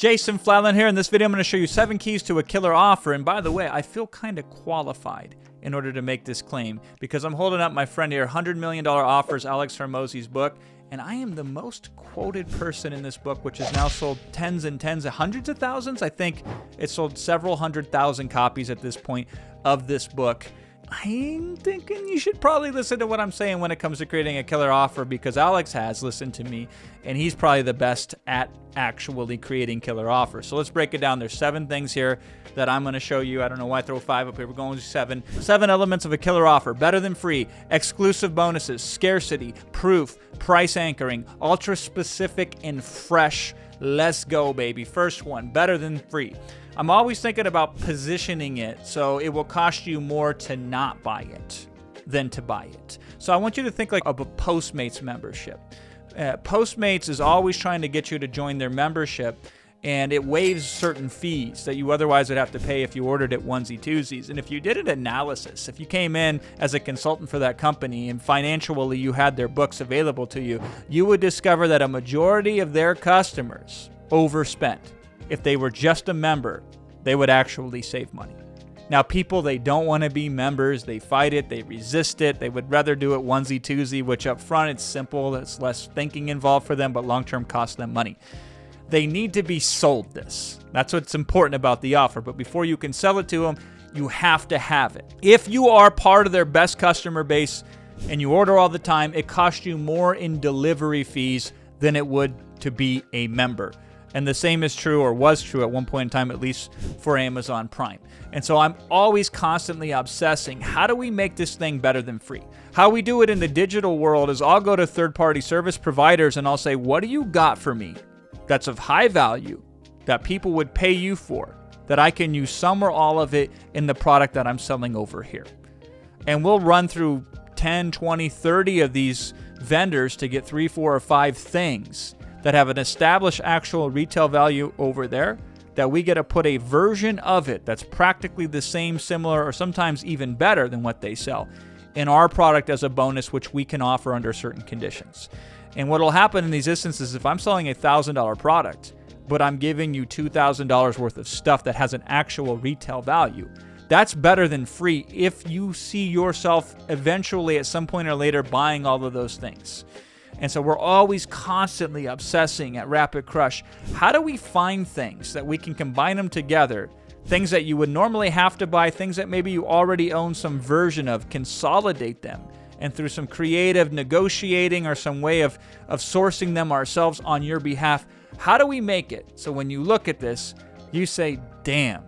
Jason Fladlien here. In this video, I'm going to show you 7 keys to a killer offer. And by the way, I feel kind of qualified in order to make this claim because I'm holding up my friend here, $100 Million Offers, Alex Hormozi's book. And I am the most quoted person in this book, which has now sold tens and tens of hundreds of thousands. I think it's sold several 100,000 copies at this point of this book. I'm thinking you should probably listen to what I'm saying when it comes to creating a killer offer, because Alex has listened to me and he's probably the best at actually creating killer offers. So let's break it down. There's 7 things here that I'm going to show you. I don't know why I throw 5 up here. We're going with 7. 7 elements of a killer offer: better than free, exclusive bonuses, scarcity, proof, price anchoring, ultra specific and fresh. Let's go, baby. First one, better than free. I'm always thinking about positioning it so it will cost you more to not buy it than to buy it. So I want you to think like of a Postmates membership. Postmates is always trying to get you to join their membership, and it waives certain fees that you otherwise would have to pay if you ordered it onesie-twosies. And if you did an analysis, if you came in as a consultant for that company and financially you had their books available to you, you would discover that a majority of their customers overspent. If they were just a member, they would actually save money. Now, people, they don't want to be members. They fight it. They resist it. They would rather do it onesie-twosie, which up front, it's simple. It's less thinking involved for them, but long-term costs them money. They need to be sold this. That's what's important about the offer. But before you can sell it to them, you have to have it. If you are part of their best customer base and you order all the time, it costs you more in delivery fees than it would to be a member. And the same is true, or was true at one point in time, at least for Amazon Prime. And so I'm always constantly obsessing, how do we make this thing better than free? How we do it in the digital world is I'll go to third-party service providers and I'll say, what do you got for me that's of high value, that people would pay you for, that I can use some or all of it in the product that I'm selling over here? And we'll run through 10, 20, 30 of these vendors to get 3, 4, or 5 things that have an established actual retail value over there, that we get to put a version of it that's practically the same, similar, or sometimes even better than what they sell in our product as a bonus, which we can offer under certain conditions. And what will happen in these instances, if I'm selling a $1,000 product, but I'm giving you $2,000 worth of stuff that has an actual retail value, that's better than free if you see yourself eventually at some point or later buying all of those things. And so we're always constantly obsessing at Rapid Crush. How do we find things that we can combine them together? Things that you would normally have to buy, things that maybe you already own some version of, consolidate them. And through some creative negotiating or some way of sourcing them ourselves on your behalf, how do we make it so when you look at this, you say, damn,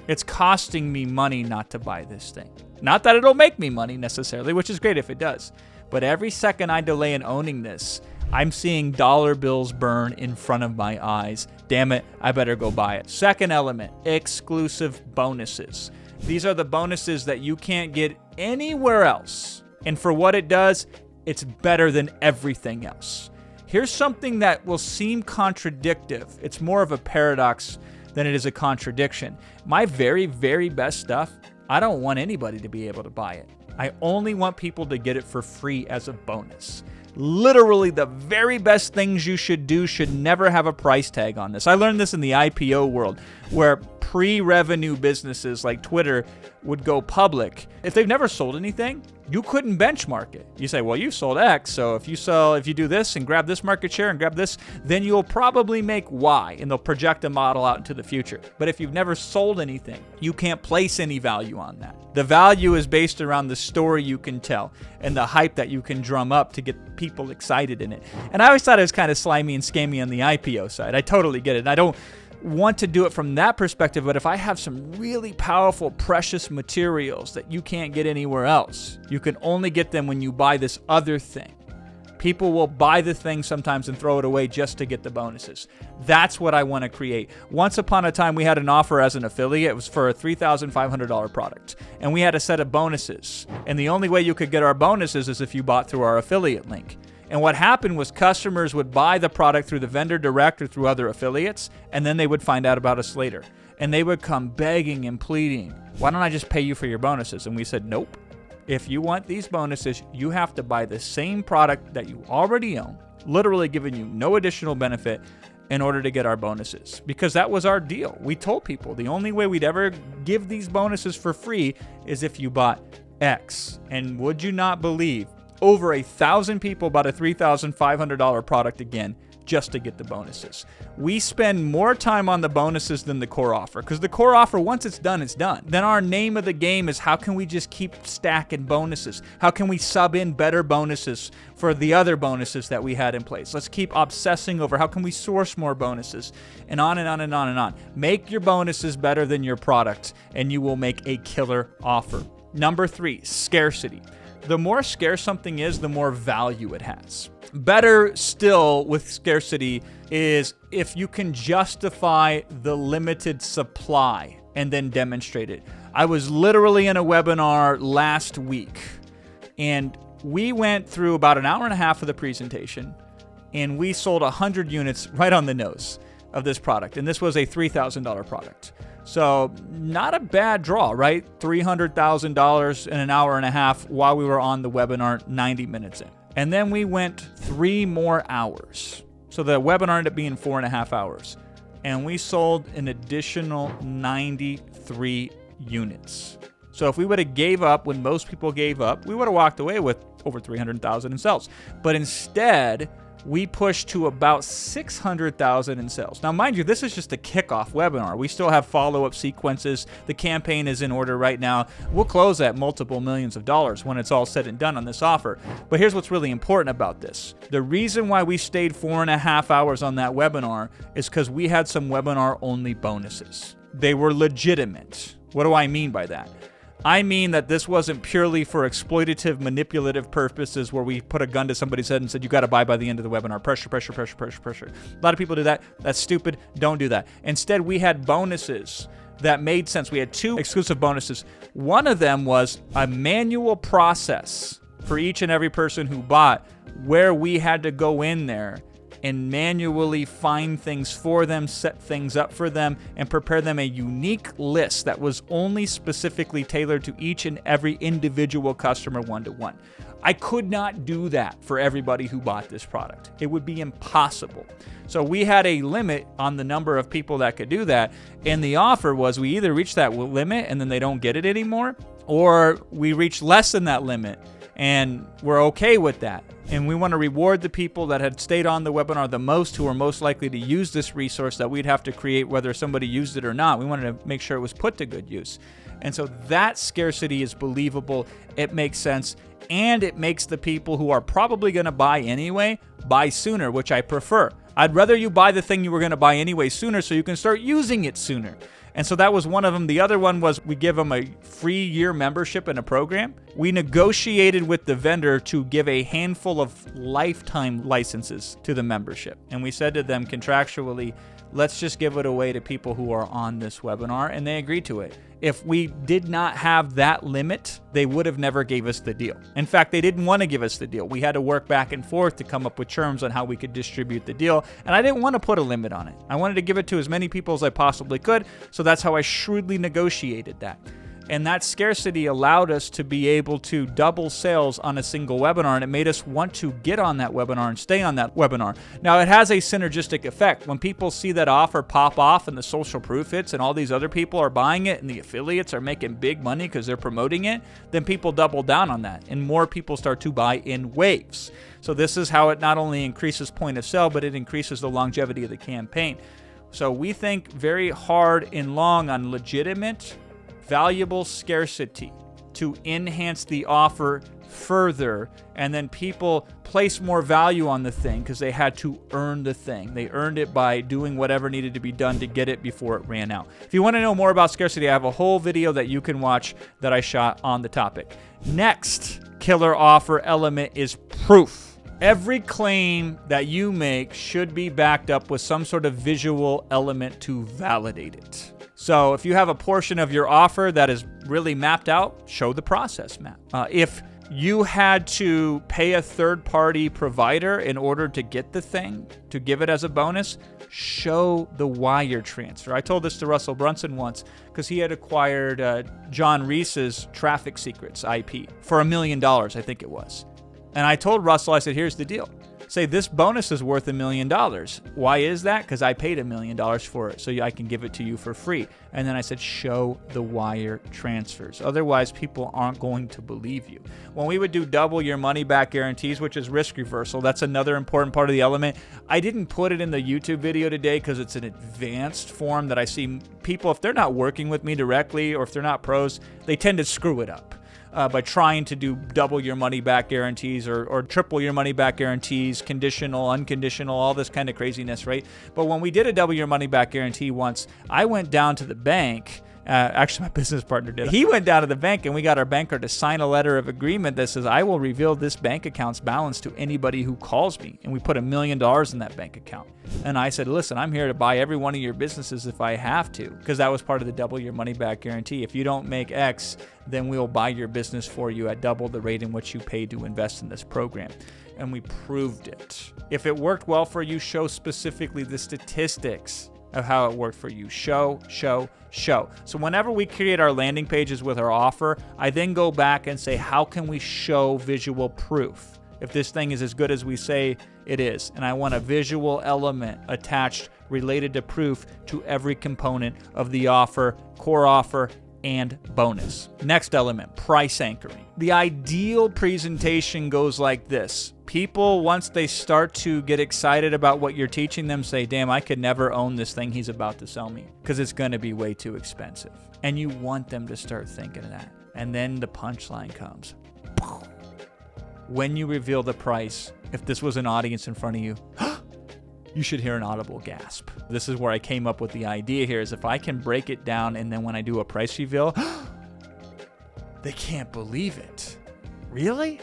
it's costing me money not to buy this thing. Not that it'll make me money necessarily, which is great if it does. But every second I delay in owning this, I'm seeing dollar bills burn in front of my eyes. Damn it, I better go buy it. Second element, exclusive bonuses. These are the bonuses that you can't get anywhere else. And for what it does, it's better than everything else. Here's something that will seem contradictive. It's more of a paradox than it is a contradiction. My very, very best stuff, I don't want anybody to be able to buy it. I only want people to get it for free as a bonus. Literally, the very best things you should do should never have a price tag on this. I learned this in the IPO world, where pre-revenue businesses like Twitter would go public. If they've never sold anything, you couldn't benchmark it. You say, well, you've sold X, so if you do this and grab this market share and grab this, then you'll probably make Y, and they'll project a model out into the future. But if you've never sold anything, you can't place any value on that. The value is based around the story you can tell and the hype that you can drum up to get people excited in it. And I always thought it was kind of slimy and scammy on the IPO side. I totally get it. I don't want to do it from that perspective, but if I have some really powerful, precious materials that you can't get anywhere else, you can only get them when you buy this other thing. People will buy the thing sometimes and throw it away just to get the bonuses. That's what I want to create. Once upon a time, we had an offer as an affiliate. It was for a $3,500 product. And we had a set of bonuses. And the only way you could get our bonuses is if you bought through our affiliate link. And what happened was customers would buy the product through the vendor direct or through other affiliates, and then they would find out about us later. And they would come begging and pleading, why don't I just pay you for your bonuses? And we said, nope. If you want these bonuses, you have to buy the same product that you already own, literally giving you no additional benefit, in order to get our bonuses, because that was our deal. We told people the only way we'd ever give these bonuses for free is if you bought X. And would you not believe, over 1,000 people bought a $3,500 product again just to get the bonuses. We spend more time on the bonuses than the core offer, because the core offer, once it's done, it's done. Then our name of the game is, how can we just keep stacking bonuses? How can we sub in better bonuses for the other bonuses that we had in place? Let's keep obsessing over how can we source more bonuses, and on and on and on and on. Make your bonuses better than your product, and you will make a killer offer. Number 3, scarcity. The more scarce something is, the more value it has. Better still with scarcity is if you can justify the limited supply and then demonstrate it. I was literally in a webinar last week, and we went through about an hour and a half of the presentation, and we sold 100 units right on the nose of this product. And this was a $3,000 product. So not a bad draw, right? $300,000 in an hour and a half while we were on the webinar, 90 minutes in. And then we went 3 more hours. So the webinar ended up being 4.5 hours. And we sold an additional 93 units. So if we would have gave up when most people gave up, we would have walked away with over 300,000 in sales. But instead, we pushed to about 600,000 in sales. Now, mind you, this is just a kickoff webinar. We still have follow-up sequences. The campaign is in order right now. We'll close at multiple millions of dollars when it's all said and done on this offer. But here's what's really important about this. The reason why we stayed 4.5 hours on that webinar is because we had some webinar-only bonuses. They were legitimate. What do I mean by that? I mean that this wasn't purely for exploitative, manipulative purposes where we put a gun to somebody's head and said, you got to buy by the end of the webinar. Pressure, pressure, pressure, pressure, pressure. A lot of people do that. That's stupid. Don't do that. Instead, we had bonuses that made sense. We had 2 exclusive bonuses. One of them was a manual process for each and every person who bought, where we had to go in there and manually find things for them, set things up for them, and prepare them a unique list that was only specifically tailored to each and every individual customer one-to-one. I could not do that for everybody who bought this product. It would be impossible. So we had a limit on the number of people that could do that, and the offer was we either reach that limit and then they don't get it anymore, or we reach less than that limit and we're okay with that. And we want to reward the people that had stayed on the webinar the most, who are most likely to use this resource that we'd have to create whether somebody used it or not. We wanted to make sure it was put to good use. And so that scarcity is believable. It makes sense. And it makes the people who are probably going to buy anyway, buy sooner, which I prefer. I'd rather you buy the thing you were going to buy anyway sooner so you can start using it sooner. And so that was one of them. The other one was we give them a free year membership in a program. We negotiated with the vendor to give a handful of lifetime licenses to the membership. And we said to them contractually, let's just give it away to people who are on this webinar. And they agreed to it. If we did not have that limit, they would have never gave us the deal. In fact, they didn't want to give us the deal. We had to work back and forth to come up with terms on how we could distribute the deal. And I didn't want to put a limit on it. I wanted to give it to as many people as I possibly could. So that's how I shrewdly negotiated that. And that scarcity allowed us to be able to double sales on a single webinar, and it made us want to get on that webinar and stay on that webinar. Now, it has a synergistic effect. When people see that offer pop off and the social proof hits and all these other people are buying it and the affiliates are making big money because they're promoting it, then people double down on that and more people start to buy in waves. So this is how it not only increases point of sale, but it increases the longevity of the campaign. So we think very hard and long on legitimate, valuable scarcity to enhance the offer further, and then people place more value on the thing because they had to earn the thing. They earned it by doing whatever needed to be done to get it before it ran out. If you want to know more about scarcity, I have a whole video that you can watch that I shot on the topic. Next killer offer element is proof. Every claim that you make should be backed up with some sort of visual element to validate it. So if you have a portion of your offer that is really mapped out, show the process map. If you had to pay a third-party provider in order to get the thing, to give it as a bonus, show the wire transfer. I told this to Russell Brunson once because he had acquired John Reese's Traffic Secrets IP for $1 million, I think it was. And I told Russell, I said, here's the deal. say this bonus is worth $1 million. Why is that? Because I paid $1 million for it, so I can give it to you for free. And then I said, show the wire transfers. Otherwise, people aren't going to believe you. When we would do double your money back guarantees, which is risk reversal, that's another important part of the element. I didn't put it in the YouTube video today because it's an advanced form that I see people, if they're not working with me directly or if they're not pros, they tend to screw it up. By trying to do double your money back guarantees or triple your money back guarantees, conditional, unconditional, all this kind of craziness, right? But when we did a double your money back guarantee once, I went down to the bank. Actually, my business partner did. He went down to the bank and we got our banker to sign a letter of agreement that says, I will reveal this bank account's balance to anybody who calls me. And we put $1 million in that bank account. And I said, listen, I'm here to buy every one of your businesses if I have to, because that was part of the double your money back guarantee. If you don't make X, then we'll buy your business for you at double the rate in which you paid to invest in this program. And we proved it. If it worked well for you, show specifically the statistics of how it worked for you. Show. So whenever we create our landing pages with our offer, I then go back and say, how can we show visual proof if this thing is as good as we say it is? And I want a visual element attached related to proof to every component of the offer, core offer, and bonus. Next element, price anchoring. The ideal presentation goes like this. People, once they start to get excited about what you're teaching them, say, damn, I could never own this thing he's about to sell me because it's going to be way too expensive. And you want them to start thinking of that. And then the punchline comes. When you reveal the price, if this was an audience in front of you, you should hear an audible gasp. This is where I came up with the idea here, is if I can break it down and then when I do a price reveal, they can't believe it. Really?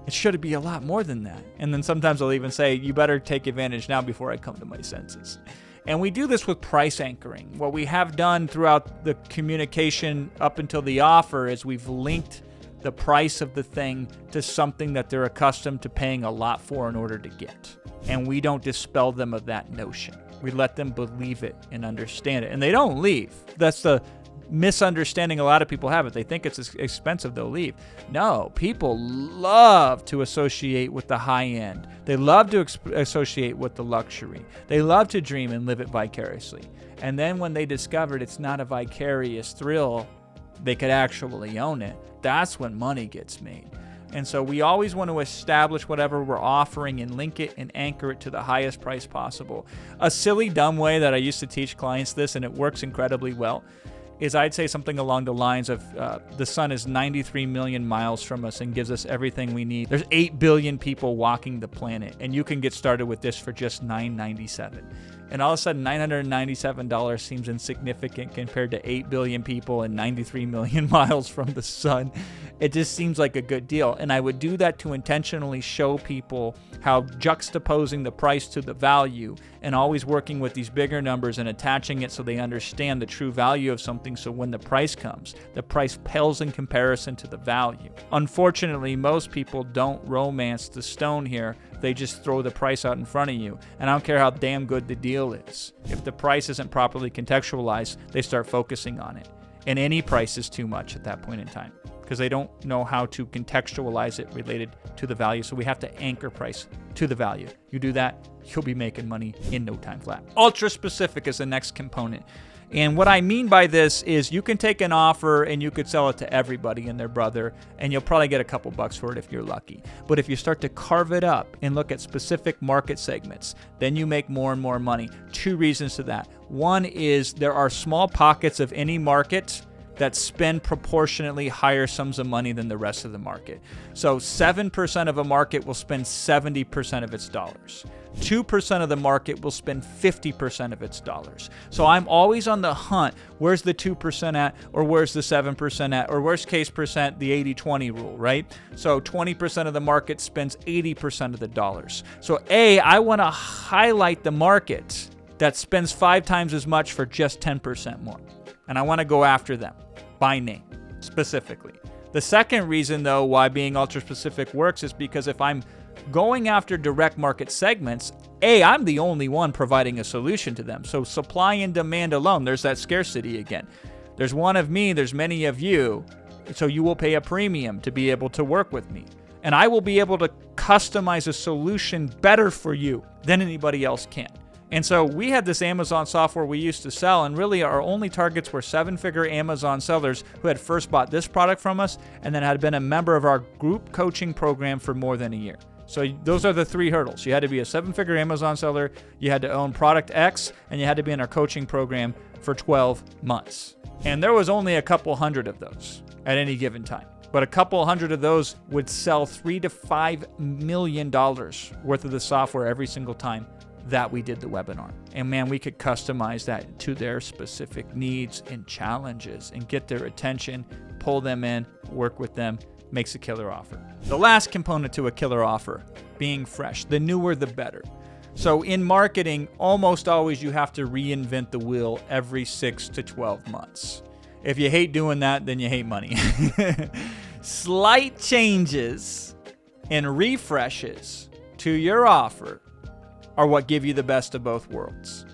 It should be a lot more than that. And then sometimes I'll even say, you better take advantage now before I come to my senses. And we do this with price anchoring. What we have done throughout the communication up until the offer is we've linked the price of the thing to something that they're accustomed to paying a lot for in order to get. And we don't dispel them of that notion. We let them believe it and understand it. And they don't leave. That's the misunderstanding a lot of people have. It. They think it's expensive, they'll leave. No, people love to associate with the high end. They love to associate with the luxury. They love to dream and live it vicariously. And then when they discovered it's not a vicarious thrill, they could actually own it. That's when money gets made. And so we always want to establish whatever we're offering and link it and anchor it to the highest price possible. A silly, dumb way that I used to teach clients this, and it works incredibly well, is I'd say something along the lines of the sun is 93 million miles from us and gives us everything we need. There's 8 billion people walking the planet, and you can get started with this for just $9.97. And all of a sudden, $997 seems insignificant compared to 8 billion people and 93 million miles from the sun. It just seems like a good deal. And I would do that to intentionally show people how juxtaposing the price to the value and always working with these bigger numbers and attaching it so they understand the true value of something. So when the price comes, the price pales in comparison to the value. Unfortunately, most people don't romance the stone here. They just throw the price out in front of you. And I don't care how damn good the deal is. If the price isn't properly contextualized, they start focusing on it. And any price is too much at that point in time because they don't know how to contextualize it related to the value. So we have to anchor price to the value. You do that, you'll be making money in no time flat. Ultra specific is the next component. And what I mean by this is you can take an offer and you could sell it to everybody and their brother, and you'll probably get a couple bucks for it if you're lucky. But if you start to carve it up and look at specific market segments, then you make more and more money. 2 reasons to that. One is there are small pockets of any market that spend proportionately higher sums of money than the rest of the market. So 7% of a market will spend 70% of its dollars. 2% of the market will spend 50% of its dollars. So I'm always on the hunt. Where's the 2% at? Or where's the 7% at? Or worst case percent, the 80-20 rule, right? So 20% of the market spends 80% of the dollars. So I want to highlight the market that spends 5 times as much for just 10% more. And I want to go after them by name, specifically. The second reason, though, why being ultra-specific works is because if I'm going after direct market segments, I'm the only one providing a solution to them. So supply and demand alone, there's that scarcity again. There's one of me, there's many of you, so you will pay a premium to be able to work with me. And I will be able to customize a solution better for you than anybody else can. And so we had this Amazon software we used to sell, and really our only targets were 7-figure Amazon sellers who had first bought this product from us and then had been a member of our group coaching program for more than a year. So those are the 3 hurdles. You had to be a 7-figure Amazon seller, you had to own product X, and you had to be in our coaching program for 12 months. And there was only a couple hundred of those at any given time. But a couple hundred of those would sell $3 to $5 million worth of the software every single time that we did the webinar. And man, we could customize that to their specific needs and challenges and get their attention, pull them in, work with them, makes a killer offer. The last component to a killer offer, being fresh. The newer, the better. So in marketing, almost always you have to reinvent the wheel every 6 to 12 months. If you hate doing that, then you hate money. Slight changes and refreshes to your offer are what give you the best of both worlds.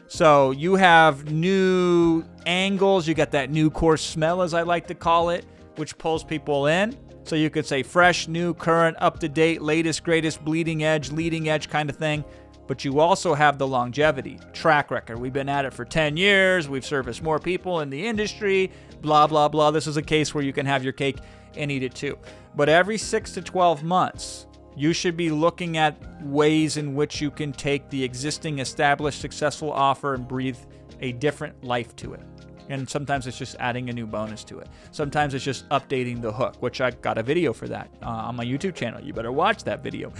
So you have new angles, you got that new course smell, as I like to call it, which pulls people in. So you could say fresh, new, current, up-to-date, latest, greatest, bleeding edge, leading edge kind of thing. But you also have the longevity, track record. We've been at it for 10 years. We've serviced more people in the industry, blah, blah, blah. This is a case where you can have your cake and eat it too. But every 6 to 12 months, you should be looking at ways in which you can take the existing, established, successful offer and breathe a different life to it. And sometimes it's just adding a new bonus to it. Sometimes it's just updating the hook, which I got a video for that on my YouTube channel. You better watch that video.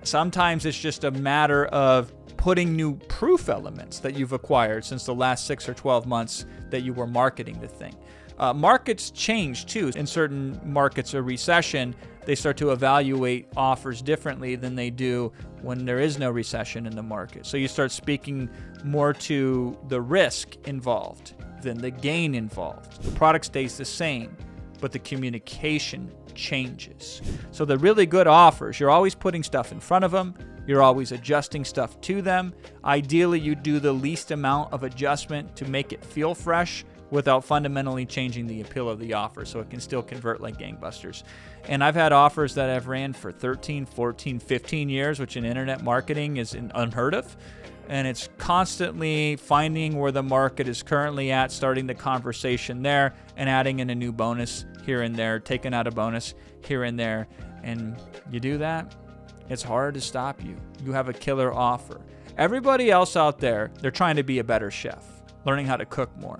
Sometimes it's just a matter of putting new proof elements that you've acquired since the last 6 or 12 months that you were marketing the thing. Markets change too. In certain markets or recession, they start to evaluate offers differently than they do when there is no recession in the market. So you start speaking more to the risk involved than the gain involved. The product stays the same, but the communication changes. So the really good offers, you're always putting stuff in front of them. You're always adjusting stuff to them. Ideally, you do the least amount of adjustment to make it feel fresh without fundamentally changing the appeal of the offer so it can still convert like gangbusters. And I've had offers that I've ran for 13, 14, 15 years, which in internet marketing is unheard of. And it's constantly finding where the market is currently at, starting the conversation there, and adding in a new bonus here and there, taking out a bonus here and there. And you do that, it's hard to stop you. You have a killer offer. Everybody else out there, they're trying to be a better chef, learning how to cook more.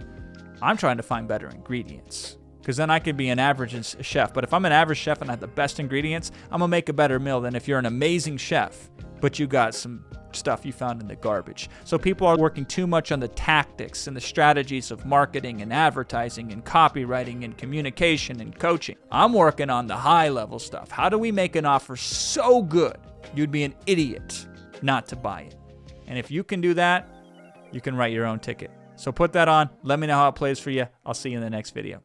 I'm trying to find better ingredients, because then I could be an average chef. But if I'm an average chef and I have the best ingredients, I'm going to make a better meal than if you're an amazing chef, but you got some stuff you found in the garbage. So people are working too much on the tactics and the strategies of marketing and advertising and copywriting and communication and coaching. I'm working on the high level stuff. How do we make an offer so good you'd be an idiot not to buy it? And if you can do that, you can write your own ticket. So put that on. Let me know how it plays for you. I'll see you in the next video.